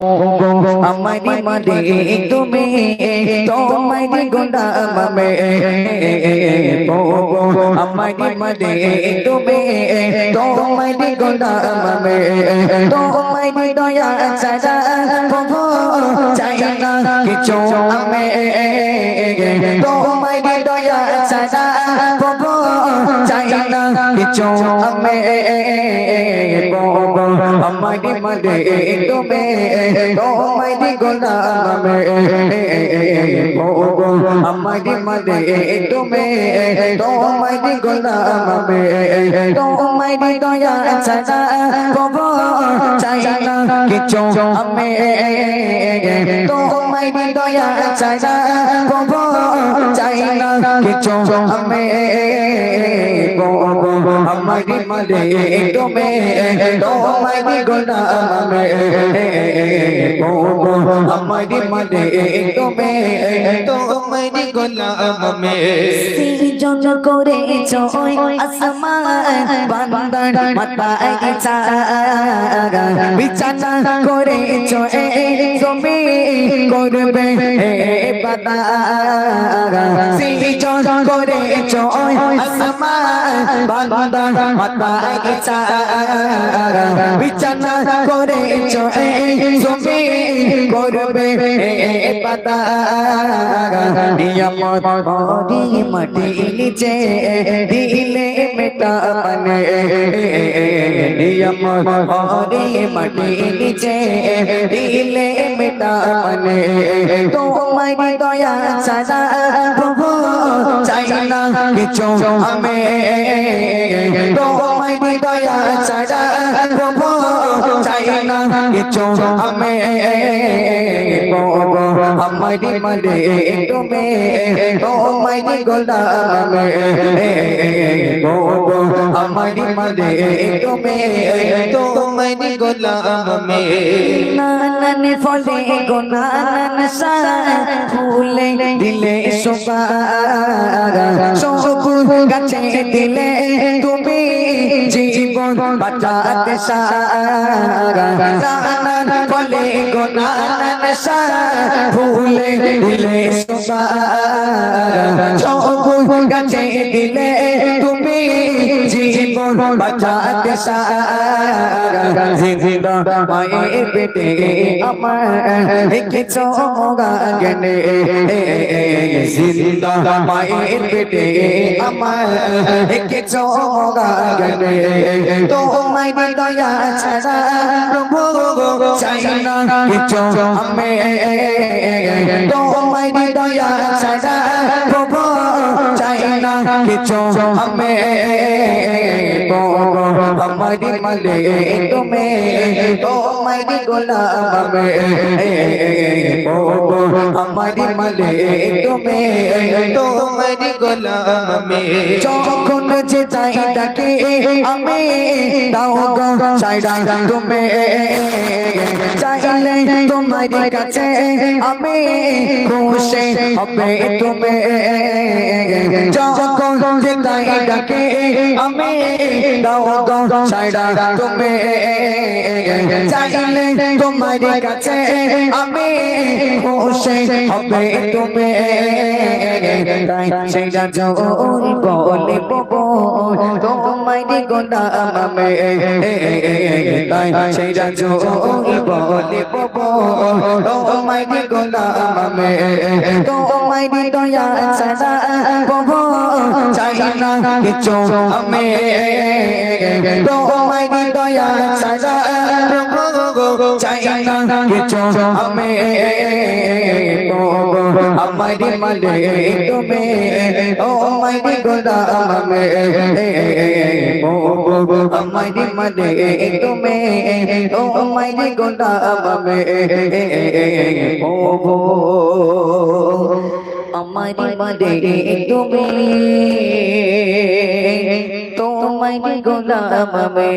আমারি মাঝে তুমি তোমারি গোলাম আমি আমারি মাঝে তুমি তোমারি গোলাম আমি তোমারি দয়া ছাড়া প্রভু চাই না কিছু আমি তোমারি দয়া ছাড়া প্রভু চাই না কিছু আমি আমারি মাঝে তুমি তোমারি গোলাম আমি আমারি মাঝে তুমি তোমারি গোলাম আমি তোমারি দয়া ছাড়া প্রভু চাই না কিছু আমি তোমারি দয়া ছাড়া প্রভু চাই না কিছু আমি আমারি মাঝে তুমি তোমারি গোলাম আমি আমারি মাঝে তুমি তোমারি গোলাম আমি সৃজন করেছ আসমান বান্দার মাথায় চারা বিছানা করেছ তুমি করবে বাদা সৃজন করেছ আসমান বান্দার মাথায় চারা বিছানা করেছ তুমি করবে বাদা নিয়ামত ভরি মাটি নিচে দিলে মেটা মানে নিয়ামত ভরি মাটি নিচে দিলে মেটা মানে তোমারি দয়া ছাড়া প্রভু চাই না কিছু আমি তোমারি দয়া ছাড়া প্রভু চাই না কিছু আমি আমারি মাঝে তুমি তোমারি গোলাম আমারি মাঝে তুমি তোমারি গোলাম নানান ফলে গো নানান ফুলে দিলে সবুজ গাছে দিলে তুমি জীবন বাঁচাতে নানান ফলে গো নানান ফুলে দিলে সবুজ গাছে দিলে তুমি জীবন বাঁচাতে জিন্দা মায়ের পেটে আমার কিছু গানে জিন্দা মায়ের পেটে আমার কিছু গানে তোমারি দয়া ছাড়া প্রভু চাই না কিছু আমি তোমারি দয়া ছাড়া প্রভু চাই না কিছু আমি আমারি মাঝে তুমি তোমারি গোলাম আমি আমারি মাঝে তুমি তোমারি গোলাম আমি যখন যে চাই ডাকে আমি দাও গো চাইডা তুমি চাইলে তোমারি কাছে আমি খুশি হবে তুমি যখন যে চাই ডাকে আমি দাও গো চাইডা তুমি চাইলে তোমারি কাছে আমি খুশি হবে তুমি সেইটা জোর বলে ববো তোমারি গোলাম আমি সেইটা জোর বলে ববো তোমারি গোলাম আমি তোমারি দয়া ছাড়া ববো চাই না কিছু আমি তোমারি দয়া ছাড়া প্রভু চাই না কিছু আমি আমারি মাঝে তুমি তোমারি গোলাম আমি আমারি মাঝে তুমি তোমারি গোলাম আমি আমারি মাঝে তুমি তোমারি গোলাম আমি।